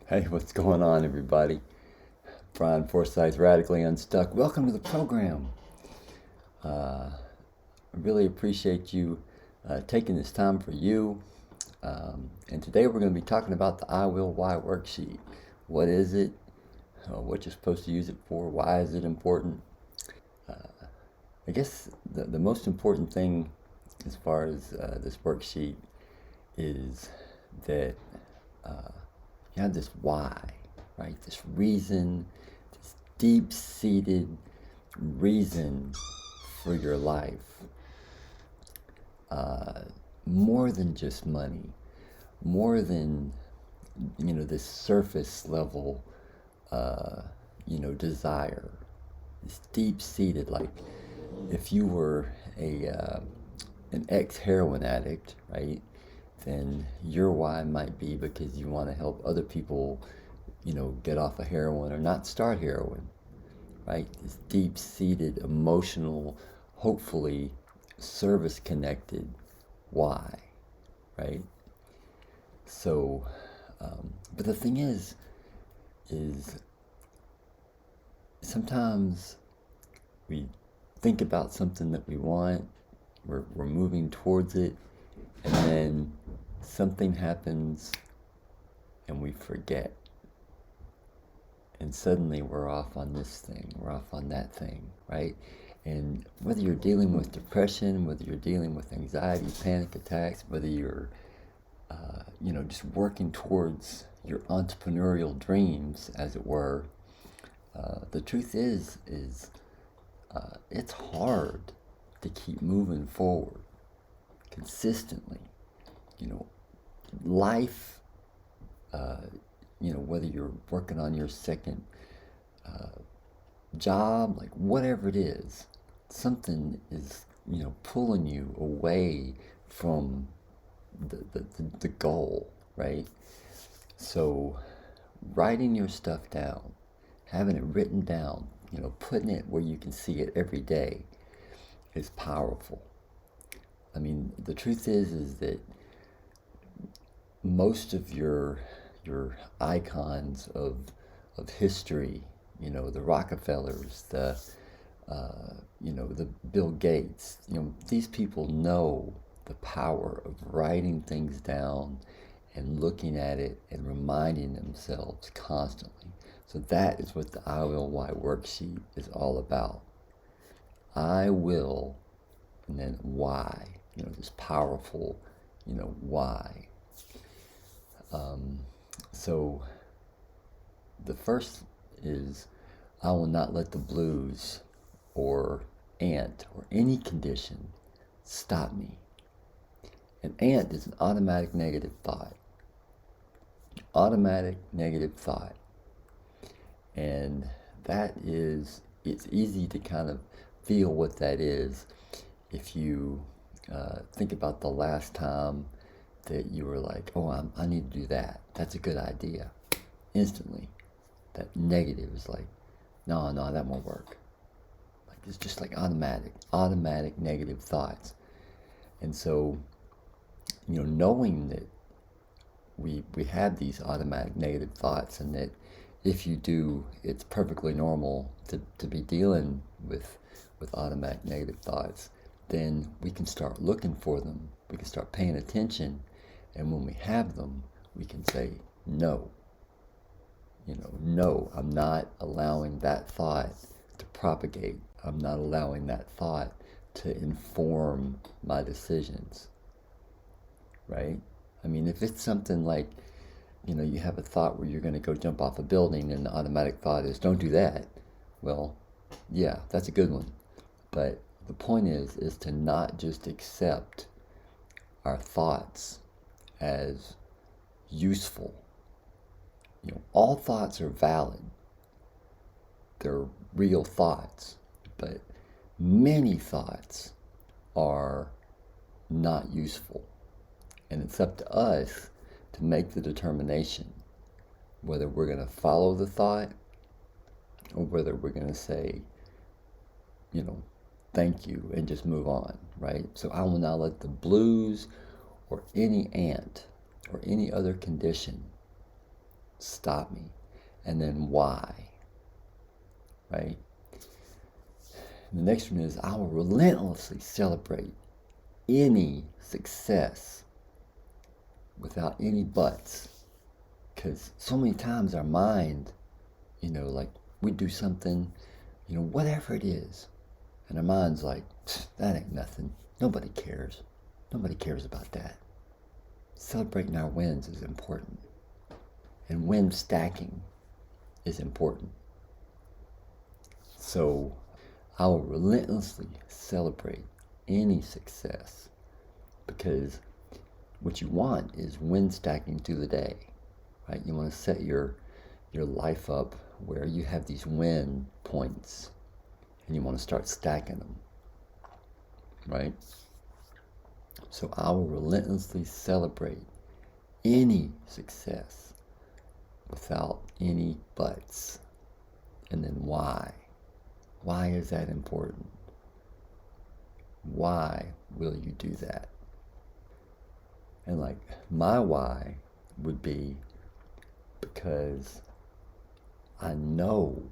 Hey, what's going on, everybody? Brian Forsyth, Radically Unstuck. Welcome to the program. I really appreciate you taking this time for you. And today we're going to be talking about the I Will Why worksheet. What is it? What you're supposed to use it for? Why is it important? I guess the most important thing as far as this worksheet is that you have this why, right? This reason, this deep-seated reason for your life. More than just money, more than, this surface level, desire. It's deep-seated, like if you were an ex-heroin addict, right? Then your why might be because you want to help other people, get off of heroin or not start heroin, right? This deep-seated, emotional, hopefully service-connected why, right? So, but the thing is sometimes we think about something that we want, we're moving towards it, and then something happens and we forget. And suddenly we're off on this thing, we're off on that thing, right? And whether you're dealing with depression, whether you're dealing with anxiety, panic attacks, whether you're, just working towards your entrepreneurial dreams, as it were, the truth is it's hard to keep moving forward consistently. You know, life, whether you're working on your second job, like whatever it is, something is, pulling you away from the goal, right? So writing your stuff down, having it written down, putting it where you can see it every day is powerful. I mean, the truth is that most of your icons of history, the Rockefellers, the Bill Gates, these people know the power of writing things down and looking at it and reminding themselves constantly. So that is what the I Will Why worksheet is all about. I will, and then why, this powerful, why. So the first is, I will not let the blues or ant or any condition stop me. An ant is an automatic negative thought. Automatic negative thought. And it's easy to kind of feel what that is if you think about the last time that you were like, oh, I need to do that. That's a good idea. Instantly, that negative is like, no, that won't work. Like it's just like automatic negative thoughts. And so, knowing that we have these automatic negative thoughts, and that if you do, it's perfectly normal to be dealing with automatic negative thoughts, then we can start looking for them. We can start paying attention. And when we have them, we can say, no. No, I'm not allowing that thought to propagate. I'm not allowing that thought to inform my decisions, right? I mean, if it's something like, you have a thought where you're going to go jump off a building and the automatic thought is, don't do that. Well, yeah, that's a good one. But the point is to not just accept our thoughts as useful. All thoughts are valid. They're real thoughts, but many thoughts are not useful. And it's up to us to make the determination whether we're going to follow the thought or whether we're going to say, thank you and just move on, right? So I will not let the blues or any ant or any other condition stop me, and then why, right? And the next one is I will relentlessly celebrate any success without any buts. Because so many times our mind, like we do something, whatever it is, and our mind's like, that ain't nothing. Nobody cares. Nobody cares about that. Celebrating our wins is important. And win stacking is important. So I will relentlessly celebrate any success, because what you want is win stacking through the day, right? You want to set your life up where you have these win points, and you want to start stacking them, right? So I will relentlessly celebrate any success without any buts. And then why? Why is that important? Why will you do that? And like my why would be because I know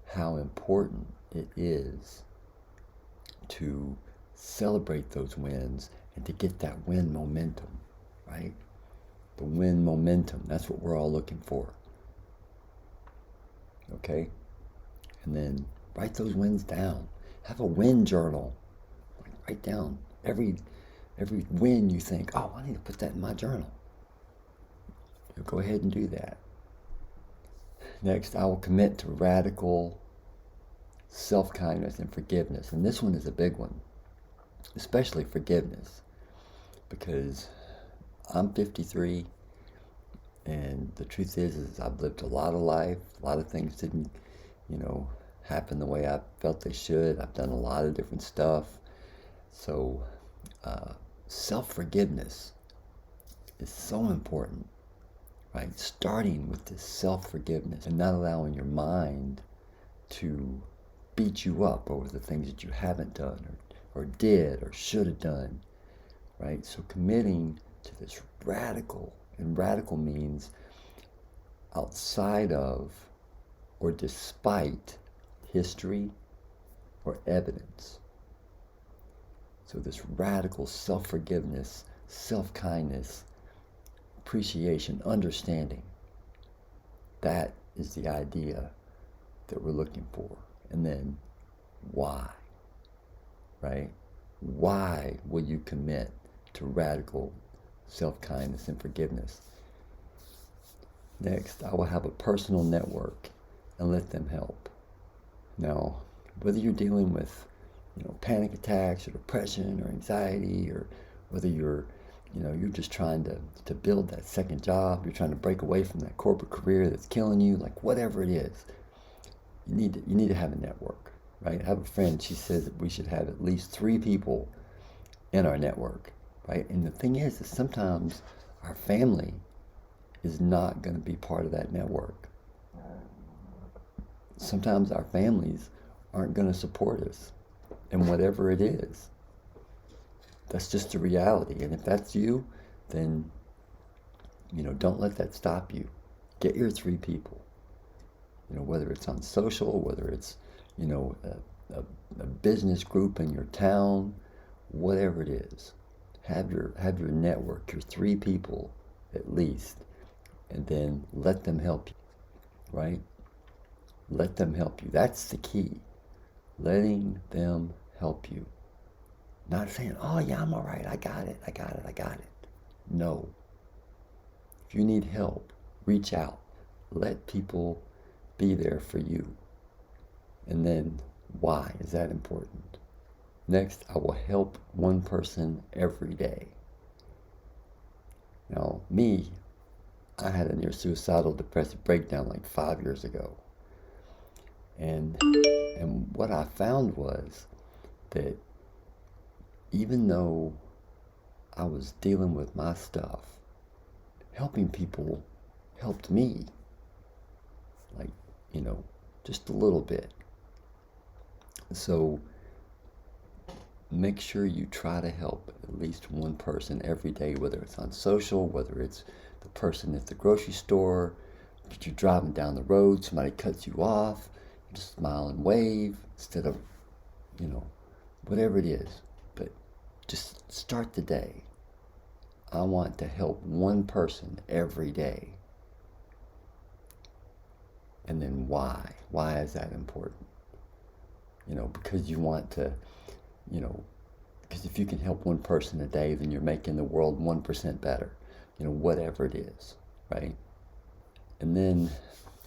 how important it is to celebrate those wins and to get that win momentum, right? The win momentum, that's what we're all looking for. Okay? And then write those wins down. Have a win journal. Like write down every win you think, oh, I need to put that in my journal. Go ahead and do that. Next, I will commit to radical self-kindness and forgiveness. And this one is a big one, especially forgiveness, because I'm 53, and the truth is I've lived a lot of life. A lot of things didn't, happen the way I felt they should. I've done a lot of different stuff. So self-forgiveness is so important, right? Starting with this self-forgiveness and not allowing your mind to beat you up over the things that you haven't done or did or should have done, right? So committing to this radical, and radical means outside of or despite history or evidence. So this radical self-forgiveness, self-kindness, appreciation, understanding, that is the idea that we're looking for. And then why, right? Why will you commit to radical self-kindness and forgiveness? Next, I will have a personal network and let them help. Now, whether you're dealing with, panic attacks or depression or anxiety, or whether you're just trying to build that second job, you're trying to break away from that corporate career that's killing you, like whatever it is, you need to have a network, right? I have a friend, she says that we should have at least 3 people in our network, right? And the thing is that sometimes our family is not going to be part of that network. Sometimes our families aren't going to support us in whatever it is. That's just a reality. And if that's you, then, don't let that stop you. Get your 3 people. Whether it's on social, whether it's, a business group in your town, whatever it is. Have your network, your 3 people at least, and then let them help you, right? Let them help you. That's the key. Letting them help you. Not saying, oh yeah, I'm all right. I got it. No. If you need help, reach out. Let people be there for you. And then why is that important? Next, I will help one person every day. Now, me, I had a near suicidal depressive breakdown like 5 years ago. And what I found was that even though I was dealing with my stuff, helping people helped me, like, just a little bit. So make sure you try to help at least one person every day, whether it's on social, whether it's the person at the grocery store, but you're driving down the road, somebody cuts you off, you just smile and wave instead of, whatever it is. But just start the day. I want to help one person every day. And then why? Why is that important? Because you want to, because if you can help one person a day, then you're making the world 1% better, whatever it is, right? And then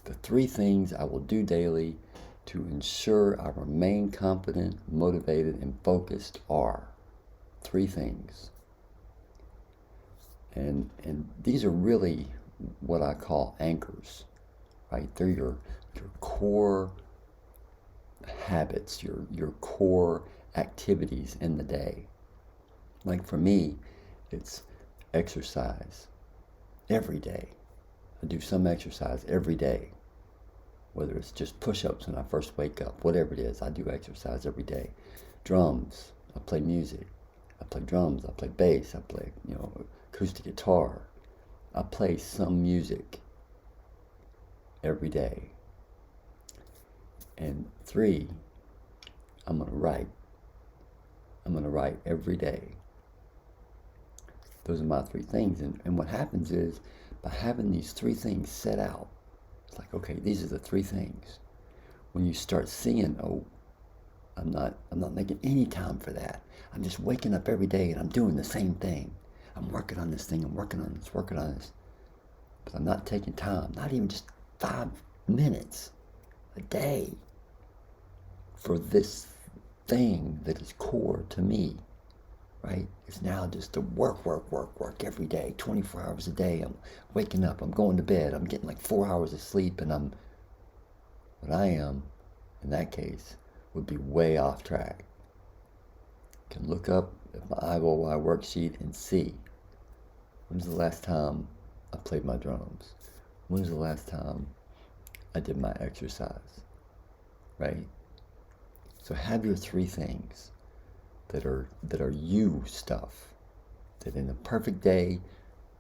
the 3 things I will do daily to ensure I remain confident, motivated, and focused are 3 things. And these are really what I call anchors, right? They're your core habits, your core activities in the day. Like for me, it's exercise every day. I do some exercise every day, whether it's just push-ups when I first wake up, whatever it is, I do exercise every day. Drums, I play music. I play drums, I play bass, I play, acoustic guitar. I play some music every day. And 3, I'm going to write. I'm going to write every day. Those are my 3 things. And what happens is, by having these 3 things set out, it's like, okay, these are the 3 things. When you start seeing, I'm not making any time for that. I'm just waking up every day and I'm doing the same thing. I'm working on this thing, I'm working on this. But I'm not taking time, not even just 5 minutes a day for this thing that is core to me, right? It's now just to work every day, 24 hours a day. I'm waking up, I'm going to bed, I'm getting like 4 hours of sleep, and what I am, in that case, would be way off track. You can look up at my IOY worksheet and see, when's the last time I played my drums? When's the last time I did my exercise, right? So have your 3 things that are you stuff, that in a perfect day,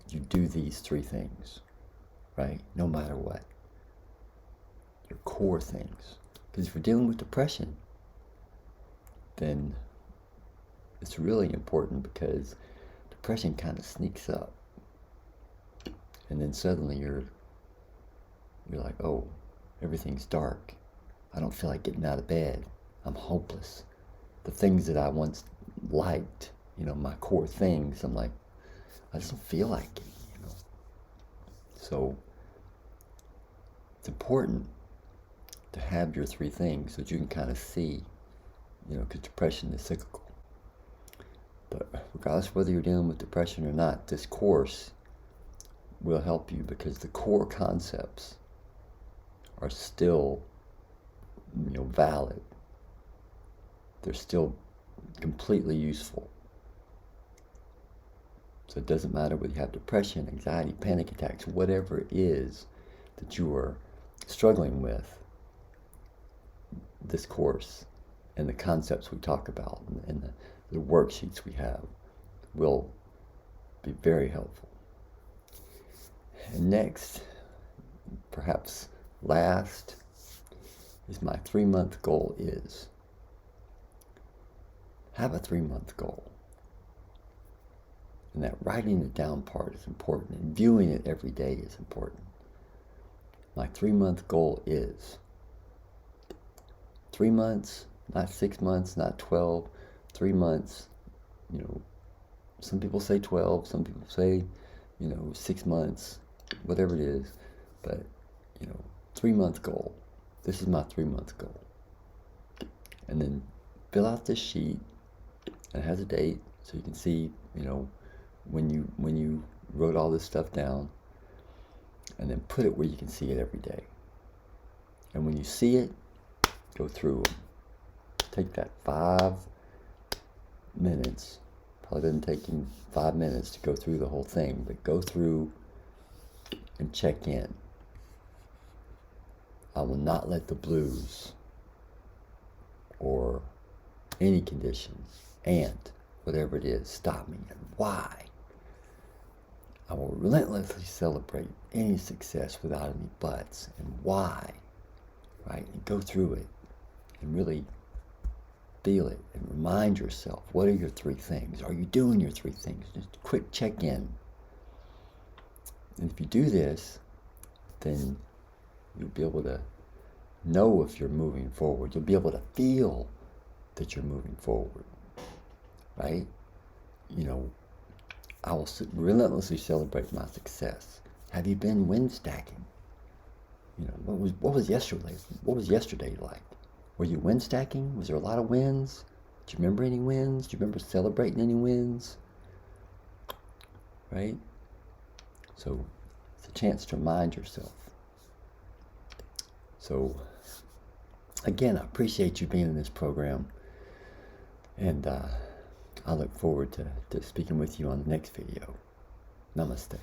you do these 3 things, right? No matter what. Your core things. Because if you're dealing with depression, then it's really important, because depression kind of sneaks up. And then suddenly you're like, oh, everything's dark. I don't feel like getting out of bed. I'm hopeless. The things that I once liked, my core things, I'm like, I just don't feel like it, So it's important to have your 3 things so that you can kind of see, because depression is cyclical. But regardless of whether you're dealing with depression or not, this course will help you, because the core concepts are still, valid. They're still completely useful. So it doesn't matter whether you have depression, anxiety, panic attacks, whatever it is that you are struggling with, this course and the concepts we talk about and the worksheets we have will be very helpful. And next, perhaps last, is my 3-month goal is. Have a 3-month goal. And that writing it down part is important, and viewing it every day is important. My 3-month goal is 3 months, not 6 months, not 12, 3 months. Some people say 12, some people say, 6 months, whatever it is. But, 3-month goal. This is my 3-month goal. And then fill out this sheet. It has a date, so you can see, when you wrote all this stuff down, and then put it where you can see it every day. And when you see it, go through them. Take that 5 minutes. Probably doesn't take you 5 minutes to go through the whole thing, but go through and check in. I will not let the blues or any conditions, and whatever it is, stop me. And why? I will relentlessly celebrate any success without any buts. And why? Right? And go through it and really feel it and remind yourself, what are your 3 things? Are you doing your 3 things? Just a quick check-in. And if you do this, then you'll be able to know if you're moving forward. You'll be able to feel that you're moving forward, right? You know, I will relentlessly celebrate my success. Have you been win stacking? You know, what was yesterday? What was yesterday like? Were you win stacking? Was there a lot of wins? Do you remember any wins? Do you remember celebrating any wins? Right? So it's a chance to remind yourself. So again, I appreciate you being in this program, and I look forward to speaking with you on the next video. Namaste.